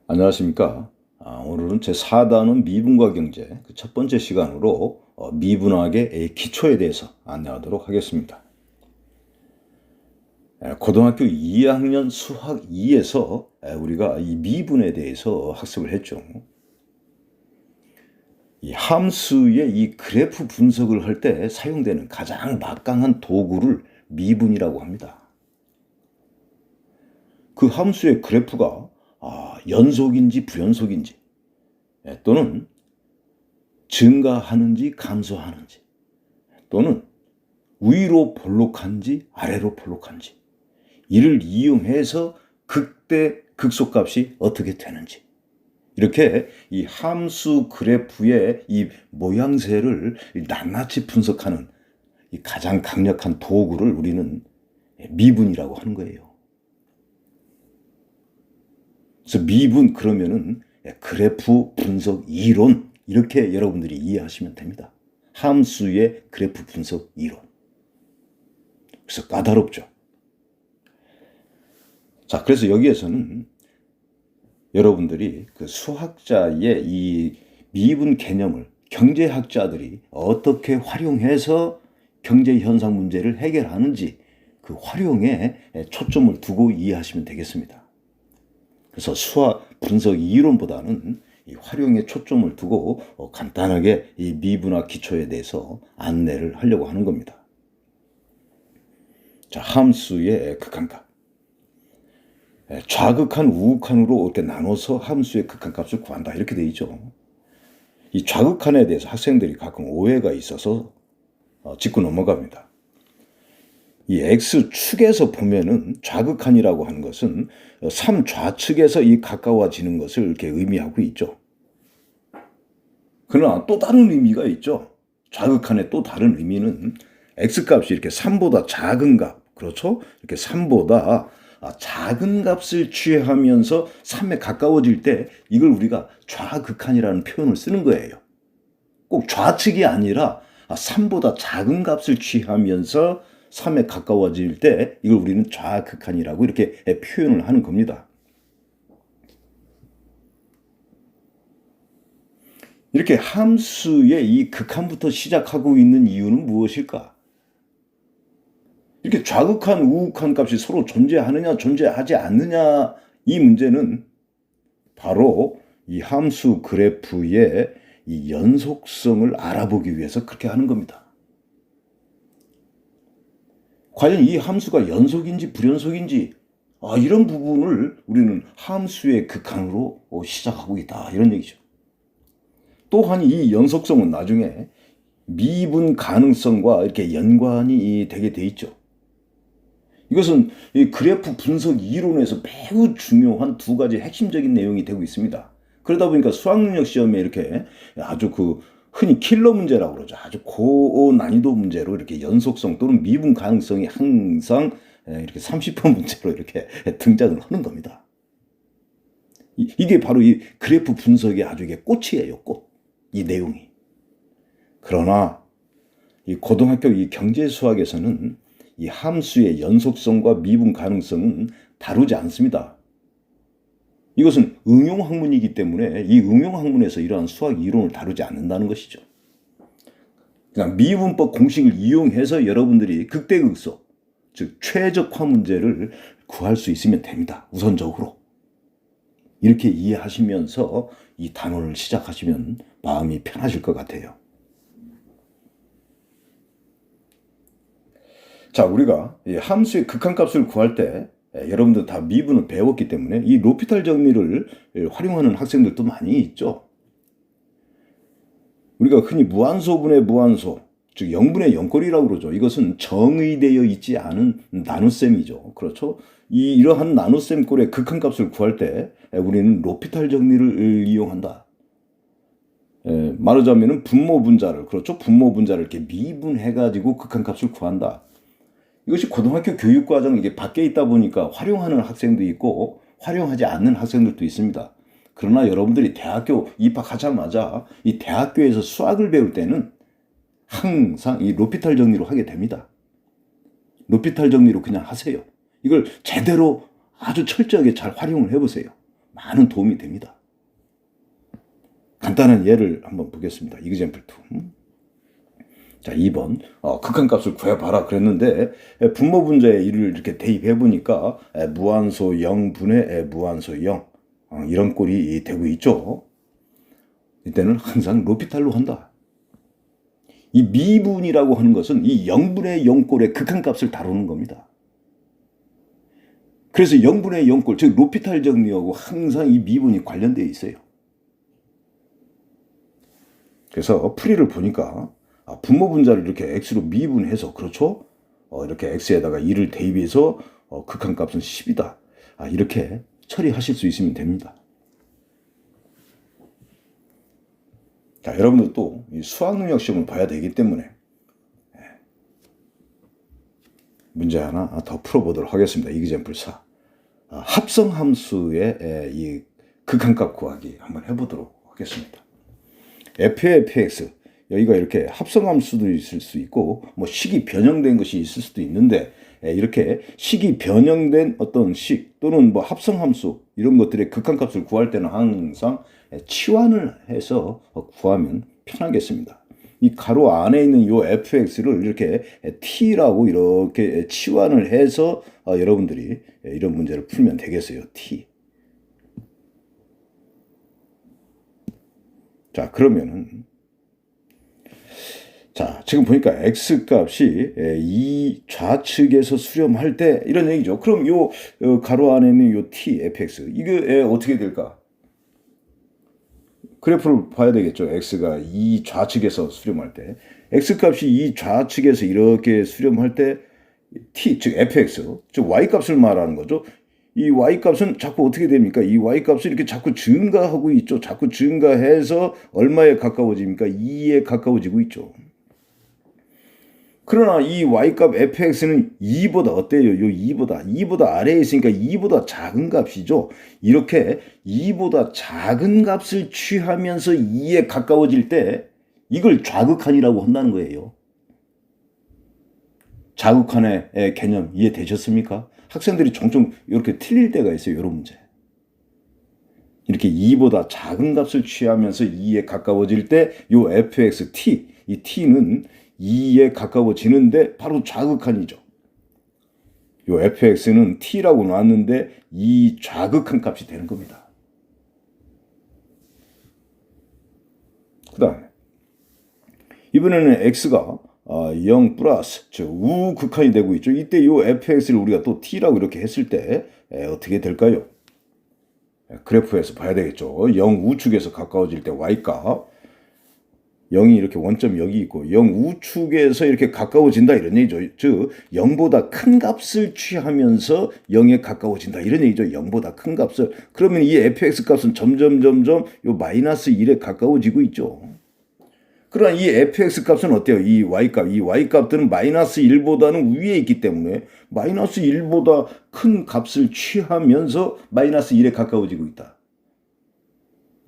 안녕하십니까. 오늘은 제 4단원 미분과 경제 그 첫 번째 시간으로 미분학의 기초에 대해서 안내하도록 하겠습니다. 고등학교 2학년 수학 2에서 우리가 이 미분에 대해서 학습을 했죠. 이 함수의 이 그래프 분석을 할 때 사용되는 가장 막강한 도구를 미분이라고 합니다. 그 함수의 그래프가 연속인지 불연속인지 또는 증가하는지 감소하는지 또는 위로 볼록한지 아래로 볼록한지 이를 이용해서 극대 극소값이 어떻게 되는지 이렇게 이 함수 그래프의 이 모양새를 낱낱이 분석하는 이 가장 강력한 도구를 우리는 미분이라고 하는 거예요. 그래서 미분 그러면은 그래프 분석 이론 이렇게 여러분들이 이해하시면 됩니다. 함수의 그래프 분석 이론. 그래서 까다롭죠. 자, 그래서 여기에서는 여러분들이 그 수학자의 이 미분 개념을 경제학자들이 어떻게 활용해서 경제 현상 문제를 해결하는지 그 활용에 초점을 두고 이해하시면 되겠습니다. 그래서 수학 분석 이론보다는 이 활용에 초점을 두고 간단하게 이 미분학 기초에 대해서 안내를 하려고 하는 겁니다. 자, 함수의 극한값. 좌극한, 우극한으로 이렇게 나눠서 함수의 극한값을 구한다. 이렇게 되어 있죠. 이 좌극한에 대해서 학생들이 가끔 오해가 있어서 짚고 넘어갑니다. 이 X축에서 보면은 좌극한이라고 하는 것은 3좌측에서 이 가까워지는 것을 이렇게 의미하고 있죠. 그러나 또 다른 의미가 있죠. 좌극한의 또 다른 의미는 X값이 이렇게 3보다 작은 값, 그렇죠? 이렇게 3보다 작은 값을 취하면서 3에 가까워질 때 이걸 우리가 좌극한이라는 표현을 쓰는 거예요. 꼭 좌측이 아니라 3보다 작은 값을 취하면서 3에 가까워질 때 이걸 우리는 좌극한이라고 이렇게 표현을 하는 겁니다. 이렇게 함수의 이 극한부터 시작하고 있는 이유는 무엇일까? 이렇게 좌극한, 우극한 값이 서로 존재하느냐, 존재하지 않느냐 이 문제는 바로 이 함수 그래프의 이 연속성을 알아보기 위해서 그렇게 하는 겁니다. 과연 이 함수가 연속인지 불연속인지 이런 부분을 우리는 함수의 극한으로 시작하고 있다. 이런 얘기죠. 또한 이 연속성은 나중에 미분 가능성과 이렇게 연관이 되게 돼 있죠. 이것은 이 그래프 분석 이론에서 매우 중요한 두 가지 핵심적인 내용이 되고 있습니다. 그러다 보니까 수학능력 시험에 이렇게 아주 흔히 킬러 문제라고 그러죠. 아주 고난이도 문제로 이렇게 연속성 또는 미분 가능성이 항상 이렇게 30번 문제로 이렇게 등장을 하는 겁니다. 이게 바로 이 그래프 분석의 아주 이게 꽃이에요, 꽃. 이 내용이. 그러나 이 고등학교 이 경제 수학에서는 이 함수의 연속성과 미분 가능성은 다루지 않습니다. 이것은 응용학문이기 때문에 이 응용학문에서 이러한 수학 이론을 다루지 않는다는 것이죠. 그냥 미분법 공식을 이용해서 여러분들이 극대극소, 즉 최적화 문제를 구할 수 있으면 됩니다. 우선적으로. 이렇게 이해하시면서 이 단원을 시작하시면 마음이 편하실 것 같아요. 자, 우리가 이 함수의 극한값을 구할 때 여러분들 다 미분을 배웠기 때문에 이 로피탈 정리를 활용하는 학생들도 많이 있죠. 우리가 흔히 무한소분의 무한소, 즉 0분의 0꼴이라고 그러죠. 이것은 정의되어 있지 않은 나눗셈이죠. 그렇죠? 이러한 나눗셈 꼴의 극한값을 구할 때 우리는 로피탈 정리를 이용한다. 말하자면 분모분자를, 그렇죠? 분모분자를 이렇게 미분해가지고 극한값을 구한다. 이것이 고등학교 교육과정 이게 밖에 있다 보니까 활용하는 학생도 있고 활용하지 않는 학생들도 있습니다. 그러나 여러분들이 대학교 입학하자마자 이 대학교에서 수학을 배울 때는 항상 이 로피탈 정리로 하게 됩니다. 로피탈 정리로 그냥 하세요. 이걸 제대로 아주 철저하게 잘 활용을 해보세요. 많은 도움이 됩니다. 간단한 예를 한번 보겠습니다. example 2. 자, 2번. 극한값을 구해봐라 그랬는데 분모 분자에 이를 이렇게 대입해 보니까 무한소 0분의 무한소 0 이런 꼴이 되고 있죠. 이때는 항상 로피탈로 한다. 이 미분이라고 하는 것은 이 0분의 0꼴의 극한값을 다루는 겁니다. 그래서 0분의 0꼴, 즉 로피탈 정리하고 항상 이 미분이 관련되어 있어요. 그래서 풀이를 보니까 분모 분자를 이렇게 x로 미분해서, 그렇죠? 이렇게 x에다가 2를 대입해서 극한값은 10이다. 이렇게 처리하실 수 있으면 됩니다. 자, 여러분들 또 수학 능력 시험을 봐야 되기 때문에 문제 하나 더 풀어보도록 하겠습니다. example 4. 합성함수의 이 극한값 구하기 한번 해보도록 하겠습니다. f의 fx, 여기가 이렇게 합성함수도 있을 수 있고 뭐 식이 변형된 것이 있을 수도 있는데, 이렇게 식이 변형된 어떤 식 또는 뭐 합성함수 이런 것들의 극한값을 구할 때는 항상 치환을 해서 구하면 편하겠습니다. 이 가로 안에 있는 요 fx를 이렇게 t라고 이렇게 치환을 해서 여러분들이 이런 문제를 풀면 되겠어요. t. 자, 그러면은 자, 지금 보니까 x값이 이 좌측에서 수렴할 때 이런 얘기죠. 그럼 요 가로 안에 있는 요 t, fx 이게 어떻게 될까? 그래프를 봐야 되겠죠. x가 이 좌측에서 수렴할 때, x값이 이 좌측에서 이렇게 수렴할 때 t, 즉 fx, 즉 y값을 말하는 거죠. 이 y값은 자꾸 어떻게 됩니까? 이 y값이 이렇게 자꾸 증가하고 있죠. 자꾸 증가해서 얼마에 가까워집니까? 2에 가까워지고 있죠. 그러나 이 y값 fx는 2보다 어때요? 요 2보다 아래에 있으니까 2보다 작은 값이죠. 이렇게 2보다 작은 값을 취하면서 2에 가까워질 때 이걸 좌극한이라고 한다는 거예요. 좌극한의 개념 이해되셨습니까? 학생들이 종종 이렇게 틀릴 때가 있어요. 이런 문제. 이렇게 2보다 작은 값을 취하면서 2에 가까워질 때 요 fx t, 이 t는 2에 가까워지는데 바로 좌극한이죠. 요 fx는 t라고 놨는데 이 좌극한 값이 되는 겁니다. 그 다음에 이번에는 x가 0 플러스, 즉 우극한이 되고 있죠. 이때 요 fx를 우리가 또 t라고 이렇게 했을 때 어떻게 될까요? 그래프에서 봐야 되겠죠. 0 우축에서 가까워질 때 y값, 0이 이렇게 원점이 여기 있고 0 우축에서 이렇게 가까워진다 이런 얘기죠. 즉 0보다 큰 값을 취하면서 0에 가까워진다 이런 얘기죠. 0보다 큰 값을. 그러면 이 fx 값은 점점 요 마이너스 1에 가까워지고 있죠. 그러나 이 fx 값은 어때요? 이 y값들은 마이너스 1보다는 위에 있기 때문에 마이너스 1보다 큰 값을 취하면서 마이너스 1에 가까워지고 있다.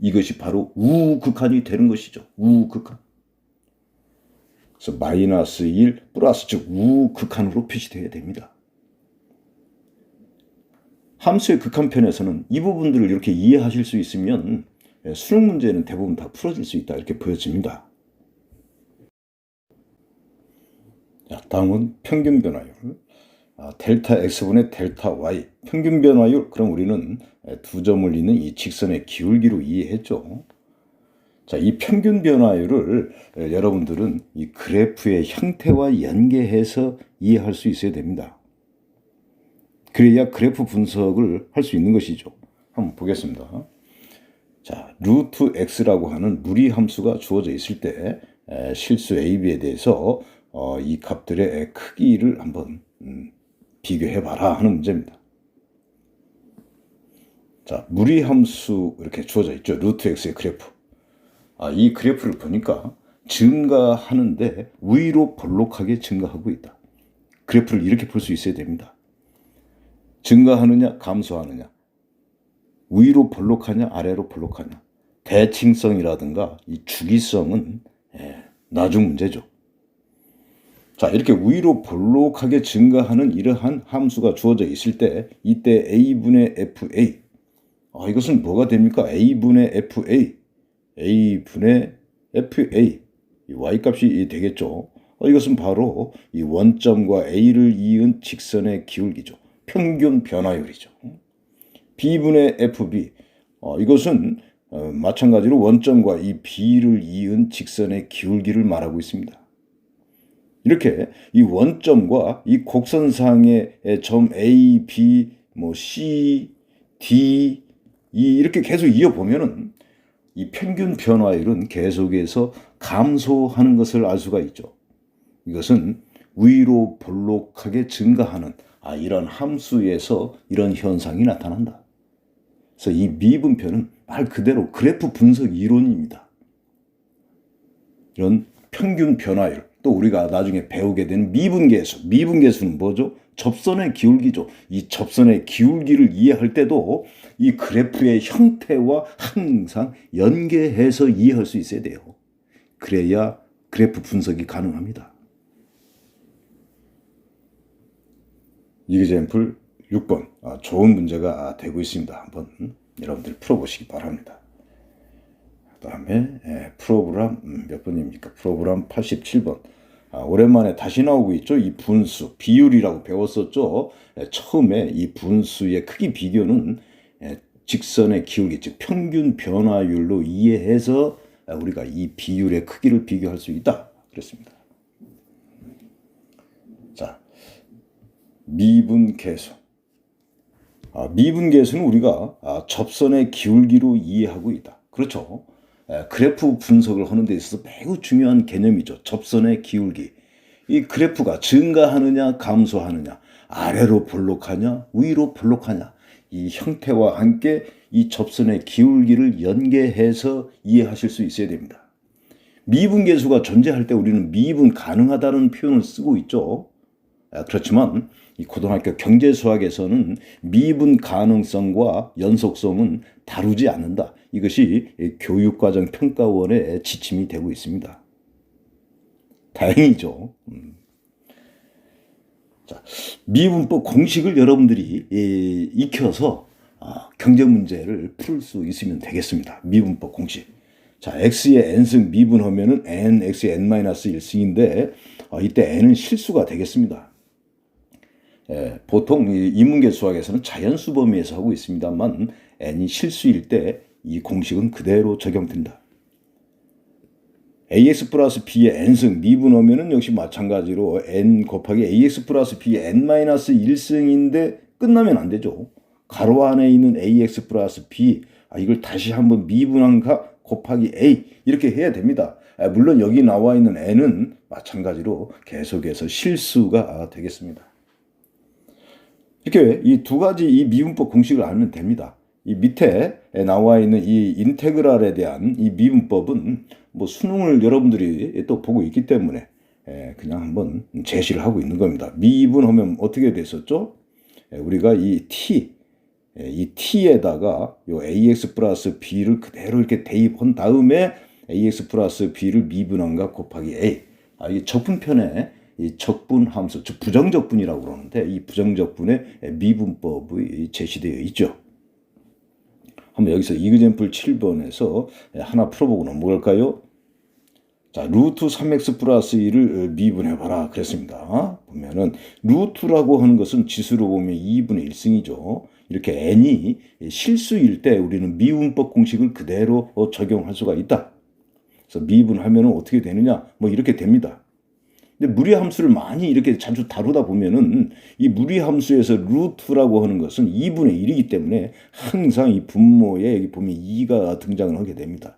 이것이 바로 우극한이 되는 것이죠. 우극한. 그래서 마이너스 1 플러스, 즉 우극한으로 표시되어야 됩니다. 함수의 극한편에서는 이 부분들을 이렇게 이해하실 수 있으면 수능 문제는 대부분 다 풀어질 수 있다 이렇게 보여집니다. 자, 다음은 평균 변화율. 델타 x분의 델타 y. 평균 변화율, 그럼 우리는 두 점을 잇는 이 직선의 기울기로 이해했죠. 자, 이 평균 변화율을 여러분들은 이 그래프의 형태와 연계해서 이해할 수 있어야 됩니다. 그래야 그래프 분석을 할 수 있는 것이죠. 한번 보겠습니다. 자, 루트 x라고 하는 무리 함수가 주어져 있을 때 실수 a, b에 대해서 이 값들의 크기를 한번 비교해봐라 하는 문제입니다. 자, 무리함수 이렇게 주어져 있죠. 루트 x의 그래프. 이 그래프를 보니까 증가하는데 위로 볼록하게 증가하고 있다. 그래프를 이렇게 볼 수 있어야 됩니다. 증가하느냐 감소하느냐, 위로 볼록하냐 아래로 볼록하냐. 대칭성이라든가 이 주기성은 나중 문제죠. 자, 이렇게 위로 볼록하게 증가하는 이러한 함수가 주어져 있을 때 이때 a분의 fa, 이것은 뭐가 됩니까? A분의 FA, A분의 FA, 이 Y값이 되겠죠. 이것은 바로 이 원점과 A를 이은 직선의 기울기죠. 평균 변화율이죠. B분의 FB, 이것은 마찬가지로 원점과 이 B를 이은 직선의 기울기를 말하고 있습니다. 이렇게 이 원점과 이 곡선상의 점 A, B, C, D, 이렇게 계속 이어보면은 이 평균 변화율은 계속해서 감소하는 것을 알 수가 있죠. 이것은 위로 볼록하게 증가하는 이런 함수에서 이런 현상이 나타난다. 그래서 이 미분표는 말 그대로 그래프 분석 이론입니다. 이런 평균 변화율, 또 우리가 나중에 배우게 되는 미분계수. 미분계수는 뭐죠? 접선의 기울기죠. 이 접선의 기울기를 이해할 때도 이 그래프의 형태와 항상 연계해서 이해할 수 있어야 돼요. 그래야 그래프 분석이 가능합니다. 이그젬플 6번. 좋은 문제가 되고 있습니다. 한번 여러분들 풀어보시기 바랍니다. 그 다음에 프로그램 몇 번입니까? 프로그램 87번. 오랜만에 다시 나오고 있죠. 이 분수, 비율이라고 배웠었죠. 처음에 이 분수의 크기 비교는 직선의 기울기, 즉 평균 변화율로 이해해서 우리가 이 비율의 크기를 비교할 수 있다. 그랬습니다. 자, 미분계수. 미분계수는 우리가 접선의 기울기로 이해하고 있다. 그렇죠. 그래프 분석을 하는 데 있어서 매우 중요한 개념이죠. 접선의 기울기. 이 그래프가 증가하느냐 감소하느냐, 아래로 볼록하냐 위로 볼록하냐, 이 형태와 함께 이 접선의 기울기를 연계해서 이해하실 수 있어야 됩니다. 미분계수가 존재할 때 우리는 미분 가능하다는 표현을 쓰고 있죠. 그렇지만 이 고등학교 경제수학에서는 미분 가능성과 연속성은 다루지 않는다. 이것이 교육과정 평가원의 지침이 되고 있습니다. 다행이죠. 자, 미분법 공식을 여러분들이 익혀서 경제 문제를 풀 수 있으면 되겠습니다. 미분법 공식. 자, x의 n승 미분하면은 n, x의 n-1승인데 이때 n은 실수가 되겠습니다. 보통 인문계 수학에서는 자연수 범위에서 하고 있습니다만 n이 실수일 때 이 공식은 그대로 적용된다. ax 플러스 b의 n승 미분하면은 역시 마찬가지로 n 곱하기 ax 플러스 b의 n-1승인데 끝나면 안 되죠. 가로 안에 있는 ax 플러스 b, 이걸 다시 한번 미분한 값 곱하기 a 이렇게 해야 됩니다. 물론 여기 나와 있는 n은 마찬가지로 계속해서 실수가 되겠습니다. 이렇게 이 두 가지 이 미분법 공식을 알면 됩니다. 이 밑에 나와 있는 이 인테그랄에 대한 이 미분법은 뭐 수능을 여러분들이 또 보고 있기 때문에 그냥 한번 제시를 하고 있는 겁니다. 미분하면 어떻게 됐었죠? 우리가 이 t에다가 요 ax 플러스 b를 그대로 이렇게 대입한 다음에 ax 플러스 b를 미분한 값 곱하기 a. 이게 적분편에 이 적분 함수, 즉 부정적분이라고 그러는데 이 부정적분의 미분법이 제시되어 있죠. 한번 여기서 이그젬플 7번에서 하나 풀어보고 넘어갈까요? 자, 루트 3x 플러스 1을 미분해봐라 그랬습니다. 보면은 루트라고 하는 것은 지수로 보면 2분의 1승이죠. 이렇게 n이 실수일 때 우리는 미분법 공식을 그대로 적용할 수가 있다. 그래서 미분하면 어떻게 되느냐? 뭐 이렇게 됩니다. 근데 무리함수를 많이 이렇게 자주 다루다 보면은 이 무리함수에서 루트라고 하는 것은 2분의 1이기 때문에 항상 이 분모에 여기 보면 2가 등장을 하게 됩니다.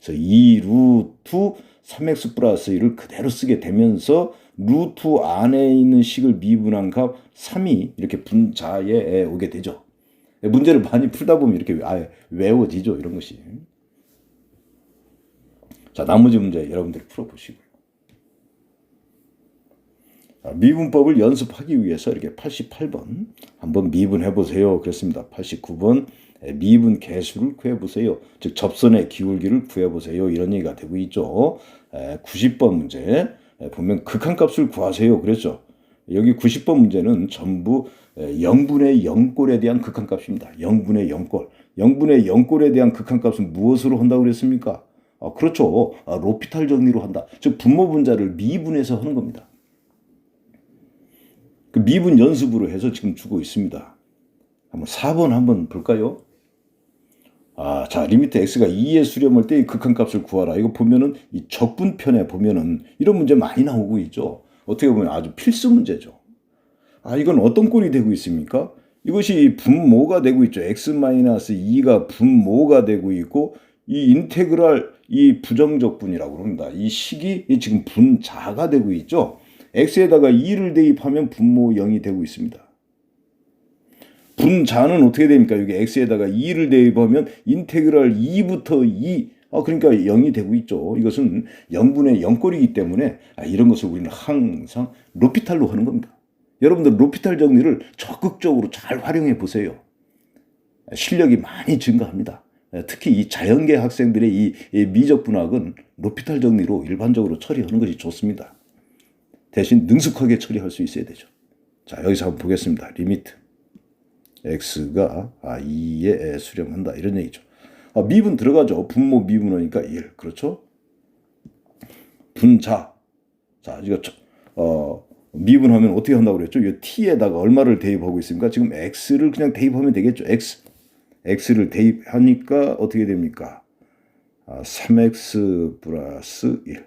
그래서 2 루트 3x 플러스 1을 그대로 쓰게 되면서 루트 안에 있는 식을 미분한 값 3이 이렇게 분자에 오게 되죠. 문제를 많이 풀다 보면 이렇게 외워지죠. 이런 것이. 자, 나머지 문제 여러분들이 풀어보시고요. 미분법을 연습하기 위해서 이렇게 88번 한번 미분해보세요. 그랬습니다. 89번 미분 계수를 구해보세요. 즉 접선의 기울기를 구해보세요. 이런 얘기가 되고 있죠. 90번 문제 보면 극한값을 구하세요. 그랬죠. 여기 90번 문제는 전부 0분의 0꼴에 대한 극한값입니다. 0분의 0꼴. 0분의 0꼴에 대한 극한값은 무엇으로 한다고 그랬습니까? 그렇죠. 로피탈 정리로 한다. 즉 분모 분자를 미분해서 하는 겁니다. 그 미분 연습으로 해서 지금 주고 있습니다. 한번 4번 한번 볼까요? 자, 리미트 x가 2에 수렴할 때 이 극한값을 구하라. 이거 보면은 이 적분편에 보면은 이런 문제 많이 나오고 있죠. 어떻게 보면 아주 필수 문제죠. 이건 어떤 꼴이 되고 있습니까? 이것이 분모가 되고 있죠. x-2가 분모가 되고 있고 이 인테그랄 이 부정적분이라고 합니다. 이 식이 지금 분자가 되고 있죠. x에다가 2를 대입하면 분모 0이 되고 있습니다. 분자는 어떻게 됩니까? 여기 x에다가 2를 대입하면 인테그랄 2부터 2 그러니까 0이 되고 있죠. 이것은 0분의 0꼴이기 때문에 이런 것을 우리는 항상 로피탈로 하는 겁니다. 여러분들 로피탈 정리를 적극적으로 잘 활용해 보세요. 실력이 많이 증가합니다. 특히 이 자연계 학생들의 이 미적분학은 로피탈 정리로 일반적으로 처리하는 것이 좋습니다. 대신 능숙하게 처리할 수 있어야 되죠. 자, 여기서 한번 보겠습니다. 리미트 x가 2에 수렴한다 이런 얘기죠. 미분 들어가죠. 분모 미분하니까 1. 그렇죠? 분자. 자, 이거 미분하면 어떻게 한다고 그랬죠? 이 t에다가 얼마를 대입하고 있습니까? 지금 x를 그냥 대입하면 되겠죠. x를 대입하니까 어떻게 됩니까? 3x 플러스 1.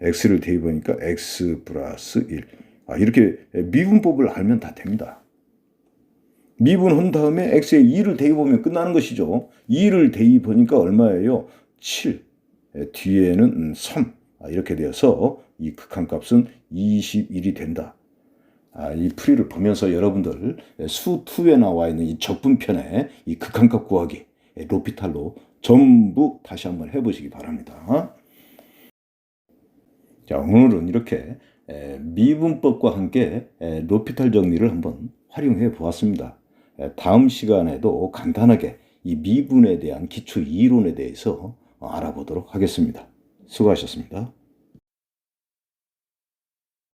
x를 대입하니까 x 플러스 1. 이렇게 미분법을 알면 다 됩니다. 미분한 다음에 x에 2를 대입하면 끝나는 것이죠. 2를 대입하니까 얼마예요? 7. 뒤에는 3. 이렇게 되어서 이 극한값은 21이 된다. 이 풀이를 보면서 여러분들 수2에 나와 있는 이 적분편의 이 극한값 구하기 로피탈로 전부 다시 한번 해보시기 바랍니다. 자, 오늘은 이렇게 미분법과 함께 로피탈 정리를 한번 활용해 보았습니다. 다음 시간에도 간단하게 이 미분에 대한 기초 이론에 대해서 알아보도록 하겠습니다. 수고하셨습니다.